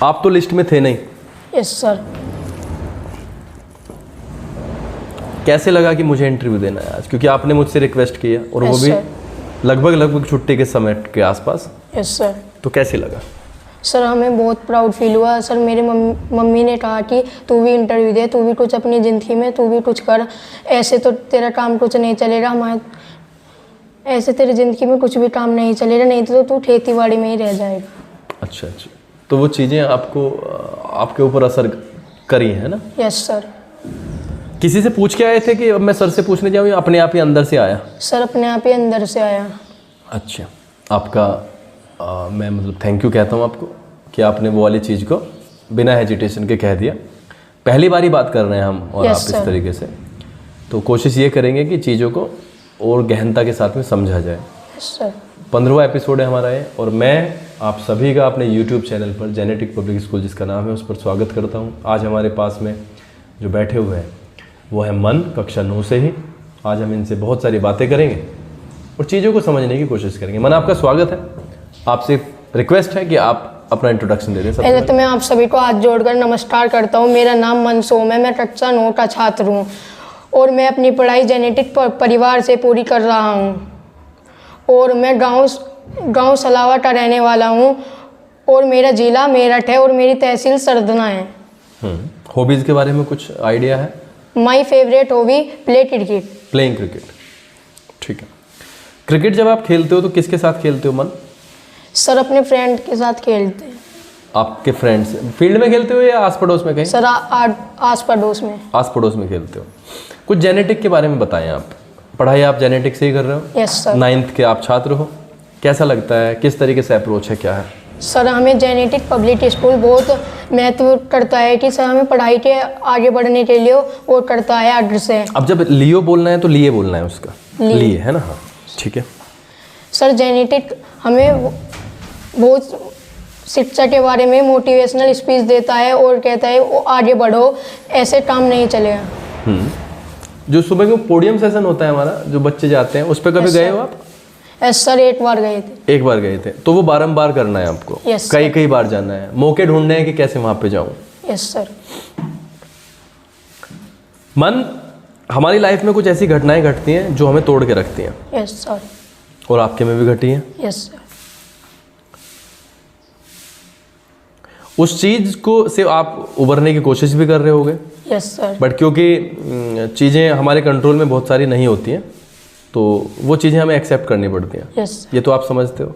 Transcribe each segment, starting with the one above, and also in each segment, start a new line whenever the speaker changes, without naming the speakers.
आप तो लिस्ट में थे नहीं।
Yes sir.
कैसे लगा कि मुझे इंटरव्यू देना है आज, क्योंकि आपने मुझसे रिक्वेस्ट किया और वो भी लगभग छुट्टी के समय के आसपास।
Yes sir.
तो कैसे लगा?
सर हमें बहुत प्राउड फील हुआ सर। मेरे मम्मी ने कहा कि तू भी इंटरव्यू दे, तू भी कुछ अपनी ज़िंदगी में तू भी कुछ कर, ऐसे तो तेरा काम कुछ नहीं चलेगा, हमारे ऐसे तेरी ज़िंदगी में कुछ भी काम नहीं चलेगा, नहीं तो तू खेती बाड़ी में ही रह जाएगा।
अच्छा। तो वो चीज़ें आपको आपके ऊपर असर करी है ना?
Yes sir.
किसी से पूछ के आए थे कि अब मैं सर से पूछने जाऊँ या अपने आप ही अंदर से आया?
सर अपने आप ही अंदर से आया।
अच्छा। आपका मैं मतलब थैंक यू कहता हूँ आपको कि आपने वो वाली चीज़ को बिना हेजिटेशन के कह दिया। पहली बार ही बात कर रहे हैं हम और आप इस तरीके से, तो कोशिश ये करेंगे कि चीज़ों को और गहनता के साथ में समझा जाए।
सर
15वां एपिसोड है हमारा ये, और मैं आप सभी का अपने यूट्यूब चैनल पर जेनेटिक पब्लिक स्कूल जिसका नाम है उस पर स्वागत करता हूँ। आज हमारे पास में जो बैठे हुए हैं वो है मन, कक्षा 9 से ही। आज हम इनसे बहुत सारी बातें करेंगे और चीज़ों को समझने की कोशिश करेंगे। मन, आपका स्वागत है। आपसे रिक्वेस्ट है कि आप अपना इंट्रोडक्शन दे दें।
पहले तो मैं आप सभी को हाथ जोड़कर नमस्कार करता हूँ। मेरा नाम मनसोम है, मैं कक्षा 9 का छात्र हूँ और मैं अपनी पढ़ाई जेनेटिक परिवार से पूरी कर रहा हूँ और मैं गांव सलावा का रहने वाला हूँ और मेरा जिला मेरठ है और मेरी तहसील सरदना है।
हॉबीज़ के बारे में कुछ आइडिया है?
My favourite hobby playing cricket.
ठीक है। क्रिकेट जब आप खेलते हो तो किसके साथ खेलते हो मन?
सर अपने फ्रेंड के साथ खेलते हैं।
आपके फ्रेंड्स फील्ड में खेलते हो या आस पड़ोस में कहीं?
सर आस पड़ोस में।
आस पड़ोस में खेलते हो। कुछ जेनेटिक के बारे में बताएं। आप पढ़ाई आप जेनेटिक से ही कर रहे हो?
Yes sir.
9th के आप छात्र हो। कैसा लगता है, किस तरीके से अप्रोच है, क्या है?
सर हमें जेनेटिक पब्लिक स्कूल बहुत महत्व करता है कि सर हमें पढ़ाई के आगे बढ़ने के लिए वो करता है आगे से।
अब जब लियो बोलना है तो लिए बोलना है उसका, लिए है ना? हाँ ठीक है।
सर जेनेटिक हमें बहुत शिक्षा के बारे में मोटिवेशनल स्पीच देता है और कहता है वो आगे बढ़ो, ऐसे काम नहीं चलेगा।
जो सुबह को पोडियम सेशन होता है हमारा, जो बच्चे जाते हैं, उस पर कभी गए हो आप?
यस सर, एक बार गए थे।
एक बार गए थे, तो वो बारंबार करना है आपको?
यस।
कई बार जाना है, मौके ढूंढने हैं कि कैसे वहां पे जाऊं?
Yes sir.
मन, हमारी लाइफ में कुछ ऐसी घटनाएं घटती हैं जो हमें तोड़ के रखती हैं।
Yes sir.
और आपके में भी घटी हैं।
Yes sir.
उस चीज को से आप उबरने की कोशिश भी कर रहे होगे।
Yes sir.
बट क्योंकि चीज़ें हमारे कंट्रोल में बहुत सारी नहीं होती हैं, तो वो चीज़ें हमें एक्सेप्ट करनी पड़ती हैं।
यस।
ये तो आप समझते हो।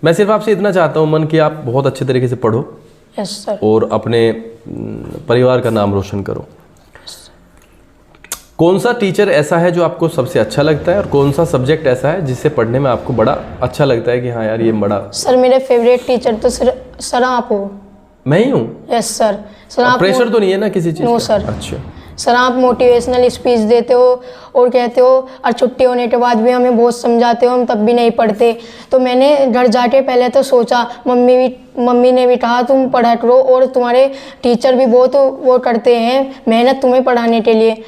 मैं सिर्फ आपसे इतना चाहता हूँ मन, कि आप बहुत अच्छे तरीके से पढ़ो।
Yes sir.
और अपने परिवार का नाम रोशन करो। कौन सा टीचर ऐसा है जो आपको सबसे अच्छा लगता है, और कौन सा सब्जेक्ट ऐसा है जिससे पढ़ने में आपको बड़ा अच्छा लगता है कि हाँ यार ये बड़ा?
सर मेरे फेवरेट टीचर तो सर आप हो।
मैं ही हूँ?
Yes sir. सर आप
प्रेशर तो नहीं है ना किसी चीज़ का?
No sir.
अच्छा
सर आप मोटिवेशनल स्पीच देते हो और कहते हो, और छुट्टी होने के बाद भी हमें बहुत समझाते हो, हम तब भी नहीं पढ़ते। तो मैंने घर जाके पहले तो सोचा, मम्मी ने भी कहा तुम पढ़ा करो, और तुम्हारे टीचर भी बहुत वो करते हैं मेहनत तुम्हें पढ़ाने के लिए।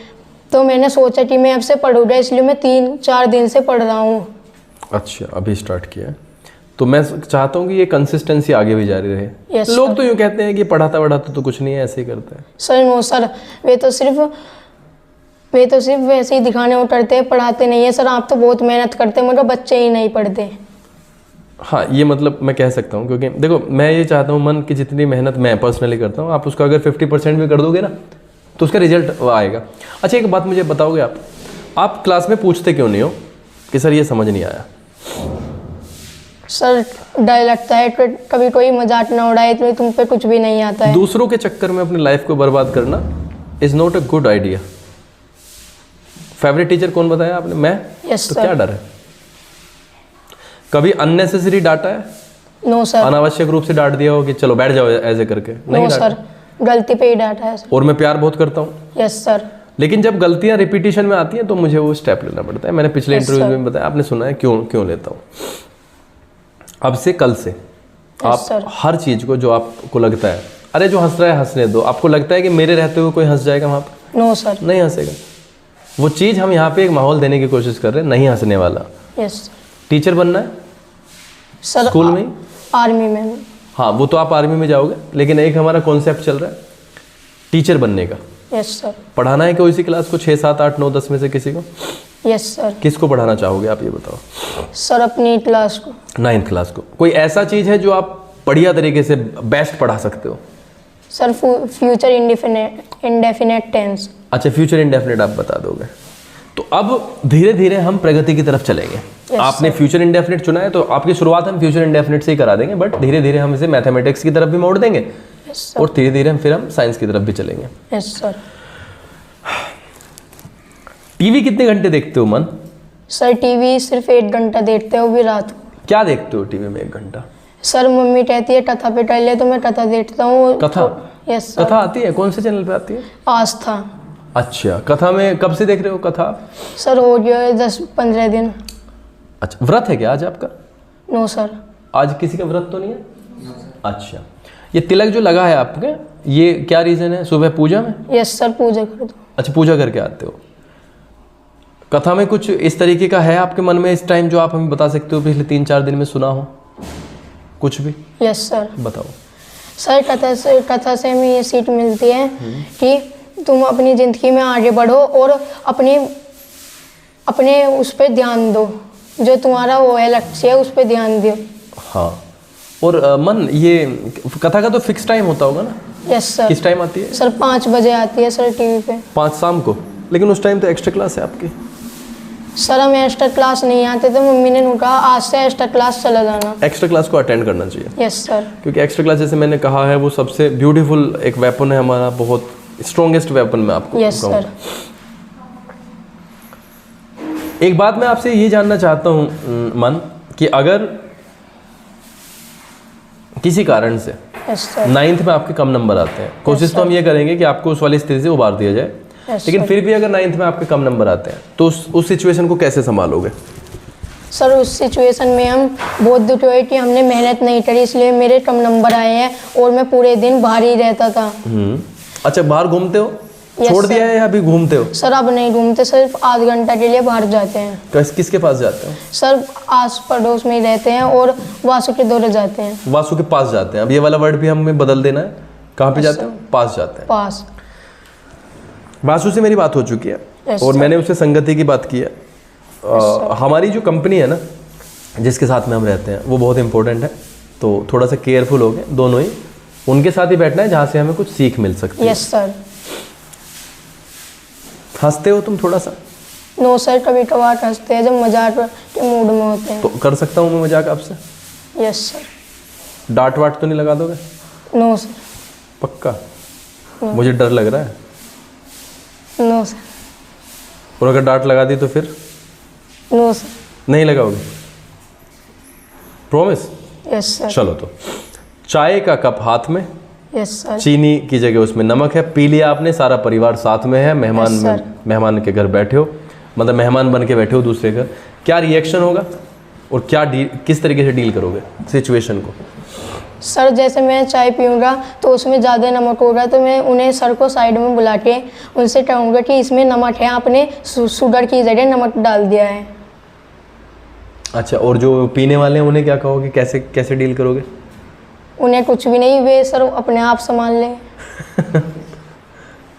तो मैंने सोचा कि मैं अब से पढ़ूंगा, इसलिए मैं 3-4 दिन से पढ़ रहा हूँ।
अच्छा, अभी स्टार्ट किया है। तो मैं चाहता हूँ कि ये कंसिस्टेंसी आगे भी जारी रहे।
यस
लोग तो यूँ कहते हैं कि पढ़ाता तो कुछ नहीं है, ऐसे ही करते हैं।
सर नो सर, वे तो सिर्फ वैसे ही दिखाने उतरते हैं, पढ़ाते नहीं है। सर आप तो बहुत मेहनत करते हैं, मगर बच्चे ही नहीं पढ़ते।
हाँ, ये मतलब मैं कह सकता हूँ, क्योंकि देखो मैं ये चाहता हूँ मन, कि जितनी मेहनत मैं पर्सनली करता हूँ, आप उसका अगर 50% भी कर दोगे ना, तो उसका रिजल्ट आएगा। अच्छा एक बात मुझे बताओगे आप क्लास में पूछते क्यों नहीं हो कि सर ये समझ नहीं आया?
सर डर लगता है कभी कोई मजाक ना उड़ाए, तो तुम पे कुछ भी नहीं आता है।
दूसरों के चक्कर में अपनी लाइफ को बर्बाद करना is not a good idea. Favourite teacher कौन बताया आपने? मैं?
यस
तो
सर।
क्या डर है? कभी अननेसेसरी डांटा है?
No sir.
अनावश्यक रूप से डांट दिया हो कि चलो बैठ जाओ ऐसे करके?
नो सर, गलती पे ही डांटा है सर।
और मैं प्यार बहुत करता हूँ।
Yes sir.
लेकिन जब गलतियां रिपीटिशन में आती हैं तो मुझे वो स्टेप लेना पड़ता है। मैंने पिछले इंटरव्यू में बताया, आपने सुना है क्यों लेता हूँ। अब से कल से आप हर चीज को जो आपको लगता है, अरे जो हंस रहा है हंसने दो, आपको लगता है कि मेरे रहते हुए कोई हंस जाएगा वहां पर?
नो सर,
नहीं हंसेगा। वो चीज हम यहाँ पे एक माहौल देने की कोशिश कर रहे हैं, नहीं हंसने वाला।
यस।
टीचर बनना है
सर
स्कूल में?
आर्मी में।
हाँ, वो तो आप आर्मी में जाओगे, लेकिन एक हमारा कॉन्सेप्ट चल रहा है टीचर बनने का।
Yes sir.
पढ़ाना है कोई सी क्लास को, 6, 7, 8, 9, 10 में से किसी को?
Yes sir.
किसको पढ़ाना चाहोगे आप, ये बताओ?
सर अपनी क्लास को।
9th क्लास को। कोई ऐसा चीज़ है जो आप बढ़िया तरीके से बेस्ट पढ़ा सकते हो?
Sir future indefinite tense.
अच्छा, फ्यूचर इंडेफिनेट आप बता दोगे। तो अब धीरे धीरे हम प्रगति की तरफ चलेंगे। आपने फ्यूचर इंडेफिनेट चुना है तो आपकी शुरुआत हम फ्यूचर इंडेफिनेट से ही करा देंगे, बट धीरे धीरे हम इसे मैथमेटिक्स की तरफ भी मोड़ देंगे। और धीरे धीरे हम साइंस की तरफ भी चलेंगे।
Yes sir.
टीवी कितने घंटे देखते हो मन?
सर टीवी सिर्फ 1 घंटा देखते हो, भी रात को।
क्या देखते हो टीवी में 1 घंटा?
सर मम्मी कहती है कथा पे टहल ले, तो मैं कथा देखता हूँ।
कथा?
Yes sir.
कथा आती है? कौन से चैनल पे आती है?
आस्था।
अच्छा, कथा में कब से देख रहे हो कथा?
सर हो गया 10-15 दिन।
अच्छा, व्रत है क्या आज आपका?
No sir.
आज किसी का व्रत तो नहीं है? अच्छा, ये तिलक जो लगा है आपके, ये क्या रीज़न है? सुबह पूजा में?
यस सर, पूजा कर दो।
अच्छा, पूजा करके आते हो। कथा में कुछ इस तरीके का है आपके मन में इस टाइम जो आप हमें बता सकते हो, पिछले 3-4 दिन में सुना हो कुछ भी?
Yes sir.
बताओ।
सर कथा से हमें ये सीख मिलती है कि तुम अपनी ज़िंदगी में आगे बढ़ो और अपने उस पर ध्यान दो, जो तुम्हारा वो है लक्ष्य है, उस पर ध्यान दो।
हाँ, और मन, ये कथा का तो फिक्स टाइम होता होगा ना?
Yes sir.
किस टाइम आती है?
सर 5 बजे आती है सर टीवी पे।
5 शाम को? लेकिन उस टाइम तो एक्स्ट्रा क्लास है आपकी।
सर हम एक्स्ट्रा क्लास नहीं आते, तो मम्मी ने कहा आज से एक्स्ट्रा क्लास चला जाना।
एक्स्ट्रा क्लास को अटेंड करना चाहिए।
Yes sir.
क्योंकि एक्स्ट्रा क्लास, जैसे मैंने कहा है, वो सबसे ब्यूटीफुल एक वेपन है हमारा, बहुत स्ट्रॉन्गेस्ट वेपन मैं आपको
यस सर।
एक बात मैं आपसे ये जानना चाहता हूँ मन, कि अगर किसी कारण से
यस सर।
9th में आपके कम नंबर आते हैं, कोशिश तो हम ये करेंगे कि आपको उस वाली स्थिति से उबार दिया जाए, लेकिन फिर भी अगर 9th में आपके कम नंबर आते हैं तो उस सिचुएशन को कैसे संभालोगे?
सर उस सिचुएशन में हम बहुत दुखी हुए कि हमने मेहनत नहीं करी, इसलिए मेरे कम नंबर आए हैं और मैं पूरे दिन बाहर ही रहता था।
अच्छा, बाहर घूमते हो?
Yes,
छोड़ दिया है या अभी घूमते हो?
सर अब नहीं घूमते, सिर्फ आध घंटा के लिए बाहर जाते हैं।
किसके पास जाते हो?
सर आस पड़ोस में ही रहते हैं और वासु के दौरे जाते हैं।
वासु के पास जाते हैं। अब ये वाला वर्ड भी हमें बदल देना है। कहाँ पे जाते हो? पास जाते हैं।
पास।
वासु से मेरी बात हो चुकी है और मैंने उससे संगति की बात की है। हमारी जो कंपनी है ना, जिसके साथ में हम रहते हैं, वो बहुत इंपॉर्टेंट है, तो थोड़ा सा केयरफुल हो गए दोनों ही। उनके साथ ही बैठना है जहाँ से हमें कुछ सीख मिल सकती है।
Yes sir.
हंसते हो तुम थोड़ा सा?
नो सर, कभी कभार हंसते हैं जब मजाक के मूड में होते हैं।
तो कर सकता हूँ मैं मजाक आपसे?
Yes sir.
डांट वाट तो नहीं लगा दोगे?
No sir.
पक्का? मुझे डर लग रहा है।
No sir.
और अगर डांट लगा दी तो फिर?
No sir.
नहीं लगाओगे? प्रॉमिस?
Yes sir.
चलो, तो चाय का कप हाथ में,
यस सर।
चीनी की जगह उसमें नमक है, पी लिया आपने, सारा परिवार साथ में है, मेहमान के घर बैठे हो, मतलब मेहमान बन के बैठे हो दूसरे घर, क्या रिएक्शन होगा और किस तरीके से डील करोगे सिचुएशन को?
सर जैसे मैं चाय पीऊँगा तो उसमें ज़्यादा नमक होगा, तो मैं उन्हें सर को साइड में बुला के उनसे कहूँगा कि इसमें नमक है, आपने शुगर की जगह नमक डाल दिया है।
अच्छा, और जो पीने वाले हैं उन्हें क्या कहोगे, कैसे डील करोगे?
उन्हें कुछ भी नहीं, वे सर अपने आप संभाल लें।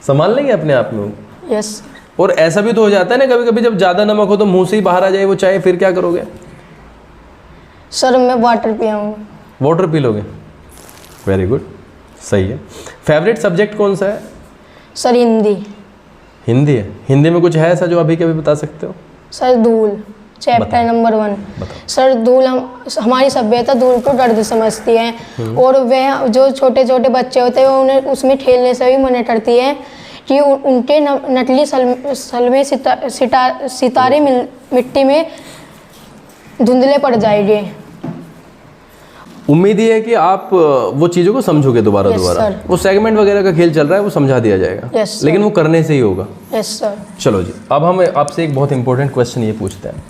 संभाल लेंगे अपने आप में?
यस।
और ऐसा भी तो हो जाता है ना कभी कभी, जब ज़्यादा नमक हो तो मुंह से ही बाहर आ जाए वो चाय, फिर क्या करोगे?
सर मैं वाटर पियाऊँगा।
वाटर पी लोगे? वेरी गुड, सही है। फेवरेट सब्जेक्ट कौन सा है?
सर हिंदी।
हिंदी है? हिंदी में कुछ है ऐसा जो अभी कभी बता सकते हो?
सर धूल, चैप्टर नंबर 1। सर धूल हमारी सभ्यता धूल को गर्द समझती है, और वह जो छोटे छोटे बच्चे होते हैं उन्हें उसमें खेलने से भी मना करती है कि उनके नकली सलमे सितारे मिट्टी में धुंधले पड़ जाएंगे।
उम्मीद ये है कि आप वो चीज़ों को समझोगे दोबारा। वो सेगमेंट वगैरह का खेल चल रहा है, वो समझा दिया जाएगा, लेकिन वो करने से ही होगा।
Yes sir.
चलो जी, अब हम आपसे एक बहुत इंपॉर्टेंट क्वेश्चन ये पूछते हैं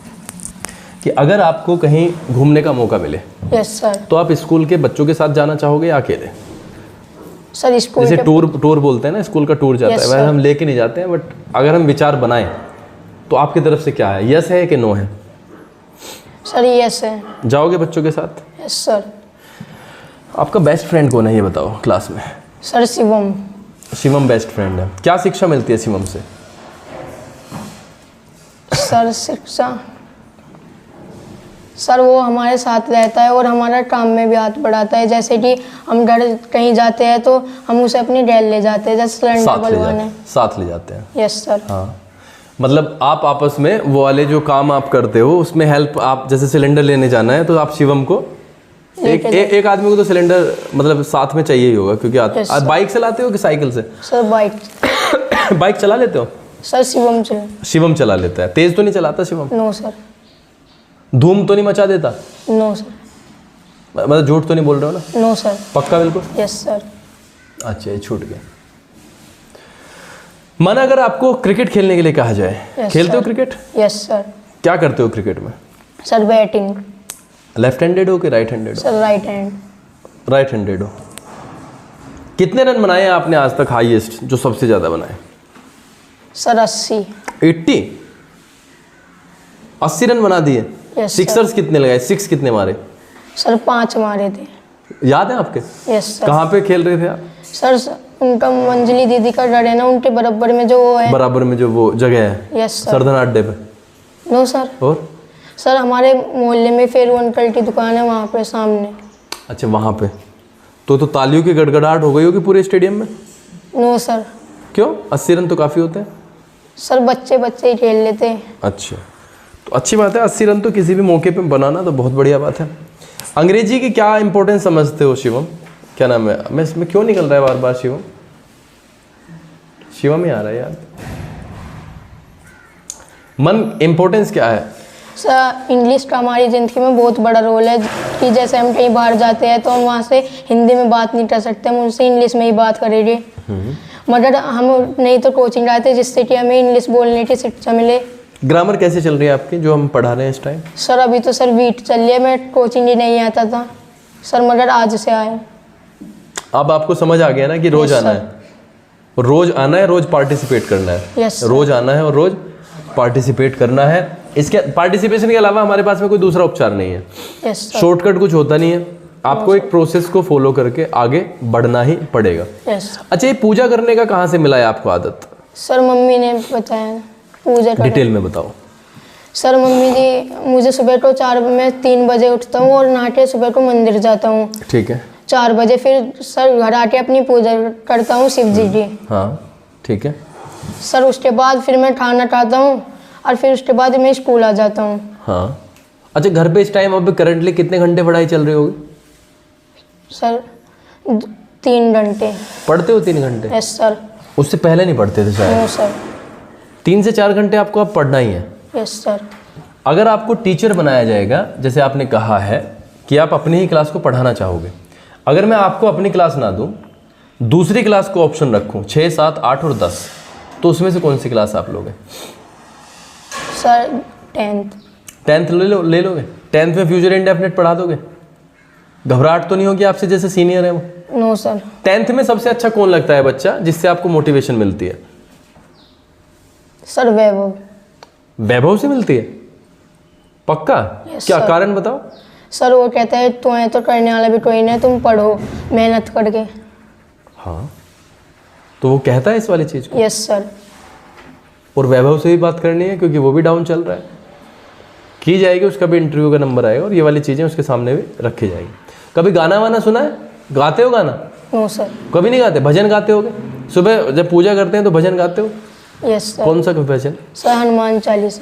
कि अगर आपको कहीं घूमने का मौका मिले,
यस सर,
तो आप स्कूल के बच्चों के साथ जाना चाहोगे या अकेले?
सर स्कूल
जैसे टूर बोलते हैं ना, स्कूल का टूर जाता है, वैसे हम लेके नहीं जाते हैं, बट अगर हम विचार बनाएं तो आपकी तरफ से क्या है, यस है कि नो है?
सर यस है।
जाओगे बच्चों के साथ?
Yes sir.
आपका बेस्ट फ्रेंड कौन है ये बताओ क्लास में?
Sir Shivam.
Shivam best friend है। क्या शिक्षा मिलती है शिवम से?
सर शिक्षा, सर वो हमारे साथ रहता है और हमारा काम में भी हाथ बढ़ाता है। जैसे कि हम घर कहीं जाते हैं तो हम उसे अपनी डैल ले जाते हैं, जैसे सिलेंडर बुलवाने।
साथ ले जाते हैं।
Yes sir.
हाँ, मतलब आप आपस में वो वाले जो काम आप करते हो उसमें हेल्प, आप जैसे सिलेंडर लेने जाना है तो आप शिवम को एक आदमी को तो सिलेंडर मतलब साथ में चाहिए ही होगा, क्योंकि आप बाइक चलाते हो कि साइकिल से?
Sir bike.
बाइक चला लेते हो?
सर शिवम
चला लेता है। तेज तो नहीं चलाता शिवम?
No sir.
धूम तो नहीं मचा देता?
No sir.
मतलब झूठ तो नहीं बोल रहे हो ना?
No sir.
पक्का बिल्कुल?
Yes sir.
अच्छा, ये छूट गया। माना अगर आपको क्रिकेट खेलने के लिए कहा जाए, खेलते हो क्रिकेट?
Yes sir.
क्या करते हो क्रिकेट में?
Sir batting.
लेफ्ट हैंडेड हो कि राइट हैंडेड हो?
Sir right hand.
Right handed हो। कितने रन बनाए हैं आपने आज तक हाईएस्ट, जो सबसे ज्यादा बनाए?
सर 80।
80 रन बना दिए।
यस
सिक्सर्स कितने लगाए? 6 कितने मारे?
सर 5 मारे थे।
याद है आपके?
Yes sir.
कहाँ पे खेल रहे थे आप?
सर उनका मंजली दीदी का घर है ना, उनके बराबर में जो वो है।
बराबर में जो वो जगह है?
Yes sir.
सरदार अड्डे पे?
No sir.
और
सर हमारे मोहल्ले में फेरू अंकल की दुकान है, वहाँ पे सामने।
अच्छा, वहाँ पे तो तालियों की गड़गड़ाहट हो गई होगी पूरे स्टेडियम में?
No sir.
क्यों? 80 रन तो काफ़ी होते हैं।
सर बच्चे ही खेल लेते हैं।
अच्छा, तो अच्छी बात है। 80 रन तो किसी भी मौके पे बनाना तो बहुत बढ़िया बात है। अंग्रेजी की क्या इंपॉर्टेंस समझते हो शिवम? क्या नाम है? मैं इसमें क्यों निकल रहा है बार बार शिवम? शिवम ही आ रहा है यार। मन, इंपॉर्टेंस क्या है?
सर इंग्लिश का हमारी ज़िंदगी में बहुत बड़ा रोल है कि जैसे हम कहीं बाहर जाते हैं तो हम वहाँ से हिंदी में बात नहीं कर सकते, हम उनसे इंग्लिश में ही बात करेंगे। मगर हम नहीं तो कोचिंग लाते जिससे कि हमें इंग्लिश बोलने की शिक्षा मिले।
ग्रामर कैसे चल रही है आपकी जो हम पढ़ा रहे हैं इस टाइम?
सर अभी तो सर वीट चल रही है, मैं कोचिंग ही नहीं आता था सर, मगर आज से आए।
अब आपको समझ आ गया ना कि रोज आना है, रोज आना है, रोज पार्टिसिपेट करना है।
यस
रोज आना है और रोज पार्टिसिपेट करना है। इसके पार्टिसिपेशन के अलावा हमारे पास में कोई दूसरा उपचार नहीं है।
Yes sir.
शॉर्टकट कुछ होता नहीं है, आपको एक प्रोसेस को फॉलो करके आगे बढ़ना ही पड़ेगा।
यस।
अच्छा, ये पूजा करने का कहाँ से मिला है आपको आदत?
सर मम्मी ने बताया पूजा करना।
डिटेल में बताओ।
सर मम्मी जी, मुझे सुबह को 3 बजे उठता हूँ और नहा के सुबह को मंदिर जाता हूँ।
ठीक है।
4 बजे फिर सर घर आके अपनी पूजा करता हूँ शिव जी की।
हाँ ठीक है।
सर उसके बाद फिर मैं खाना खाता हूँ और फिर उसके बाद मैं स्कूल आ जाता हूँ।
हाँ। अच्छा, घर पे इस टाइम अब करंटली कितने घंटे पढ़ाई चल रही होगी?
सर 3 घंटे
पढ़ते हो? 3 घंटे?
Yes sir.
उससे पहले नहीं पढ़ते थे शायद?
No sir.
3 से 4 घंटे आपको अब पढ़ना ही है।
Yes sir.
अगर आपको टीचर बनाया जाएगा, जैसे आपने कहा है कि आप अपनी ही क्लास को पढ़ाना चाहोगे, अगर मैं आपको अपनी क्लास ना दूं, दूसरी क्लास को ऑप्शन रखूं 6, 7, 8 और 10, तो उसमें से कौन सी क्लास आप लोगे?
सर 10th
ले लोगे? 10th में फ्यूचर इंडेफिनिट पढ़ा दोगे? घबराहट तो नहीं होगी आपसे जैसे सीनियर है वो?
No sir.
10th में सबसे अच्छा कौन लगता है बच्चा जिससे आपको मोटिवेशन मिलती है?
सर वैभव।
वैभव से मिलती है? पक्का? क्या
सर।
कारण बताओ।
सर वो कहता है तुम्हें तो करने वाला भी कोई नहीं, तुम पढ़ो मेहनत करके।
हाँ, तो वो कहता है इस वाली चीज़ को?
Yes sir.
और वैभव से भी बात करनी है क्योंकि वो भी डाउन चल रहा है, की जाएगी, उसका भी इंटरव्यू का नंबर आएगा और ये वाली चीज़ें उसके सामने भी रखी जाएगी। कभी गाना वाना सुना है? गाते हो गाना?
No sir.
कभी नहीं गाते? भजन गाते होगे? सुबह जब पूजा करते हैं तो भजन गाते हो?
Yes sir.
कौन सा भजन?
सर हनुमान चालीसा।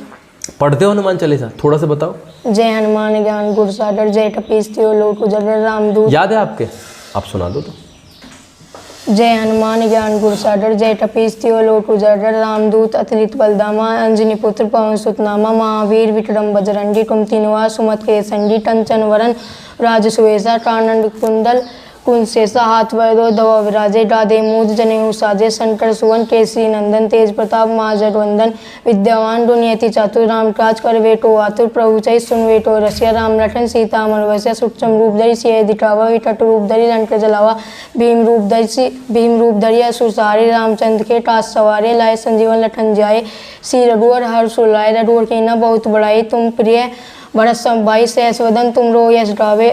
पढ़ते हो हनुमान चालीसा? थोड़ा सा बताओ।
जय हनुमान ज्ञान गुर सागर, जय कपीस तियो लोक उजागर, रामदूत।
याद है आपके? आप सुना दो तो।
जय हनुमान ज्ञान गुर सागर, जय कपीस तियो लोक उजागर, रामदूत अतुलित बलधामा, अंजनी पुत्र पवन सुत नामा, महावीर विक्रम बजरंगी, कुमति निवास सुमत के संगी, कंचन वरन राज सुवेशा, कानन कुंडल कुंसेसा, हाथ वैदो दवा विराजे, राधे मूद जनेऊ साजे, शंकर सुवन केसरी नंदन, तेज प्रताप महाजर वंदन, विद्यावान दुनियति चातुर, राम काज कर वेटो आतुर, प्रभु चै सुन वेटो रसिया, राम लखन सीता अमर वैसे, सूक्ष्म रूप धरि सिय दिखावा, विकट रूप धरि लंक जलावा, भीम रूप धरि असुर सहारे, रामचंद्र के टास सवारे, लाए संजीवन लखन जाए, श्री रघुवर हर्ष उलाए, रघुवर कीना बहुत बड़ाई, तुम प्रिय भरत सम भाई, सहस वदन तुम रो यश गावे,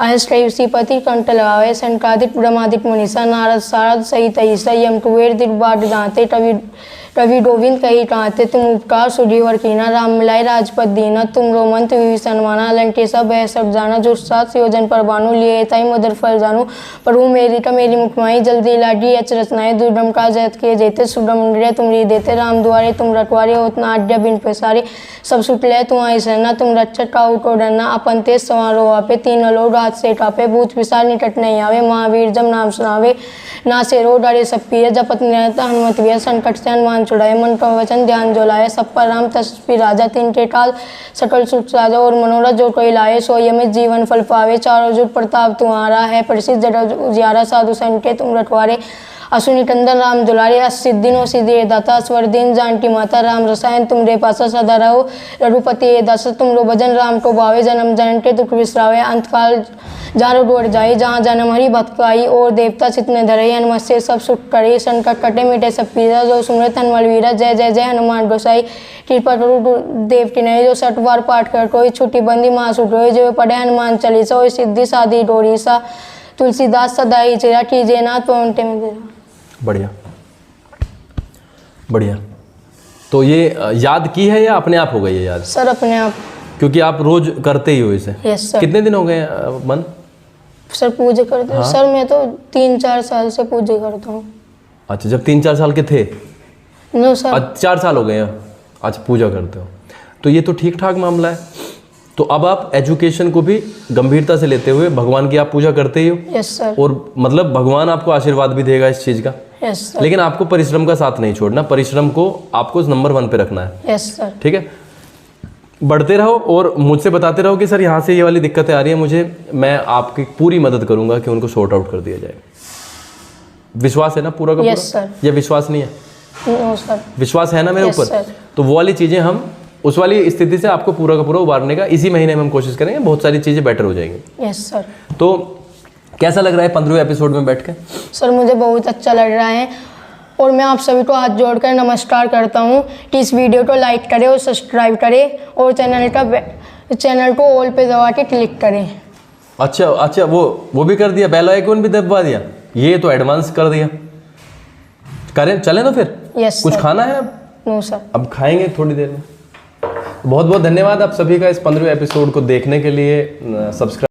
अहस्त्रय श्रीपति कंठ लगावे संकादित ब्रह्मादित मुनीसा नारद सारद सहित ईसा यम कुबेर दिख बाट दाते रवि गोविंद कही कहते तुम उपकार सुजीवर कीना राम मिलाई राजपद दीना तुम रोमंत विसनमाना लंकेशा बह सब जाना जो 7 योजन पर बानु लिए ताई मदर फल जानू प्रभु मेरी मुखमाई जल्दी लाडी अच रचनाएं दुर्गम का जयत के जेते सुब्रमण्य तुम री देते राम द्वारे तुम रखवारे उतना आड्या बिन पैसारे सब सुटले तुम आई सरना तुम रक्षक का उठो डरना अपन तेज सवारो आपे 3 अलोड हाथ से टापे भूत विशाल निकट नहीं आवे महावीर जब नाम सुनावे ना से रो डरे सब पीर जपत निरता हनुमत वीर संकट से हनुमान छुड़ाए मन का वचन ध्यान जो लाए सब पर राम तस्वीर राजा 3 के टाल सकल सुख राजा और मनोरथ जो कोई लाए सो यमित जीवन फल पावे चारों जुट प्रताप तुम्हारा है प्रसिद्ध जड़ उजियारा साधु संके तुम रखवारे असुनी कंदन राम दुलारे सिद्धिनो सिद्धि दाता स्वर दिन जानकी माता राम रसायन तुमरे पासा सदा रहो रघुपति दस तुमरो भजन राम को भावे जन्म जन के दुख विसरावे अंतकाल जारो डोर जाए जहाँ जन्म हरि भक्त आई और देवता चितने धरे हनुमत से सब सुख करे संकट कटे मिटे सब पीरा जो सुमरत हनुमान वीरा जय जय जय हनुमान गोसाई कृपा करो देव की नहीं जो 60 बार पाठ कर कोई छुट्टी बंदी माँ सुट जो पढ़े हनुमान चालीसा और सिद्धि साधी डोरी सा तुलसीदास सदा ही चेरा कीजिए ना तो उनटे में दे।
बढ़िया बढ़िया। तो ये याद की है या अपने आप हो गई है याद?
सर अपने आप,
क्योंकि आप रोज करते ही हो इसे।
Yes sir.
कितने दिन हो गए मन?
सर पूजा करते हो? सर मैं तो 3-4 साल से पूजा करता हूँ।
अच्छा, जब 3-4 साल के थे?
No sir.
4 साल हो गए हैं। अच्छा, पूजा करते हो तो ये तो ठीक ठाक मामला है। तो अब आप एजुकेशन को भी गंभीरता से लेते हुए भगवान की आप पूजा करते ही हो।
Yes sir.
और मतलब भगवान आपको आशीर्वाद भी देगा इस चीज़ का।
Yes sir.
लेकिन आपको परिश्रम का साथ नहीं छोड़ना, परिश्रम को आपको नंबर 1 पे रखना है।
Yes sir.
ठीक है, बढ़ते रहो और मुझसे बताते रहो कि सर यहाँ से ये वाली दिक्कतें आ रही हैं मुझे, मैं आपकी पूरी मदद करूंगा कि उनको सॉर्ट आउट कर दिया जाए। विश्वास है ना पूरा का पूरा?
Yes sir.
या विश्वास नहीं है?
No sir.
विश्वास है ना मेरे
यस
ऊपर?
सर।
तो वो वाली चीज़ें हम उस वाली स्थिति से आपको पूरा का पूरा उबारने का इसी महीने में हम कोशिश करेंगे, बहुत सारी चीज़ें बेटर हो जाएंगी।
Yes sir.
तो कैसा लग रहा है 15वें एपिसोड में बैठ के?
सर मुझे बहुत अच्छा लग रहा है और मैं आप सभी को हाथ जोड़कर नमस्कार करता हूँ कि इस वीडियो को लाइक करें और सब्सक्राइब करें और चैनल को ऑल पे दबा के क्लिक करें।
अच्छा, वो भी कर दिया, बेल आइकन भी दबा दिया, ये तो एडवांस कर दिया। करें, चलें तो फिर?
यस
कुछ
सर।
खाना है अब?
No sir.
अब खाएंगे थोड़ी देर में। बहुत बहुत धन्यवाद आप सभी का इस 15वें एपिसोड को देखने के लिए। सब्सक्राइब